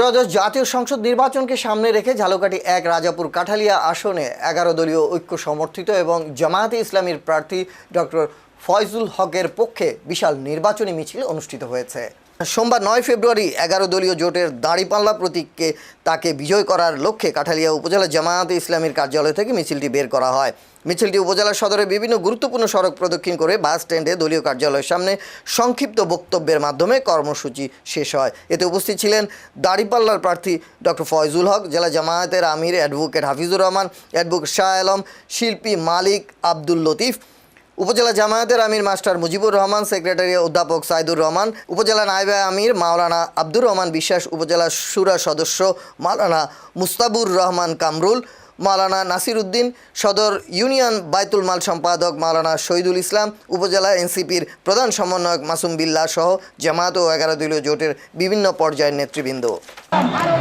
ত্রয়োদশ জাতীয় সংসদ নির্বাচনকে সামনে রেখে ঝালকাঠি ১ রাজাপুর কাঠালিয়া আসনে ১১ দলীয় ঐক্য সমর্থিত এবং জামায়াতে ইসলামীর প্রার্থী ডক্টর ফয়জুল হকের পক্ষে বিশাল নির্বাচনী মিছিল অনুষ্ঠিত হয়েছে। সোমবার ৯ ফেব্রুয়ারি ১১ দলীয় জোটের দাঁড়িপাল্লা প্রতীককে তাকে বিজয় করার লক্ষ্যে কাঠালিয়া উপজেলা জামায়াতে ইসলামীর কার্যালয় থেকে মিছিলটি বের করা হয়। মিছিলটি উপজেলা সদরে বিভিন্ন গুরুত্বপূর্ণ সড়ক প্রদক্ষিণ করে বাস স্ট্যান্ডে দলীয় কার্যালয়ের সামনে সংক্ষিপ্ত বক্তব্যের মাধ্যমে কর্মসূচি শেষ হয়। এতে উপস্থিত ছিলেন দাঁড়িপাল্লার প্রার্থী ডক্টর ফয়জুল হক, জেলা জামায়াতের আমির অ্যাডভোকেট হাফিজুর রহমান, অ্যাডভোকেট শাহ আলম, শিল্পী মালিক আব্দুল লতিফ, উপজেলা জামায়াতের আমির মাস্টার মুজিবুর রহমান, সেক্রেটারি অধ্যাপক সাইদুর রহমান, উপজেলা নায়েবে আমির মাওলানা আব্দুর রহমান বিশ্বাস, উপজেলা শুরা সদস্য মাওলানা মুস্তাবুর রহমান কামরুল, মাওলানা নাসির উদ্দিন, সদর ইউনিয়ন বায়তুল মাল সম্পাদক মাওলানা শহীদুল ইসলাম, উপজেলা এনসিপির প্রধান সমন্বয়ক মাসুম বিল্লাহ সহ জামায়াত ও ১১ দলীয় জোটের বিভিন্ন পর্যায়ের নেতৃবৃন্দ। আমার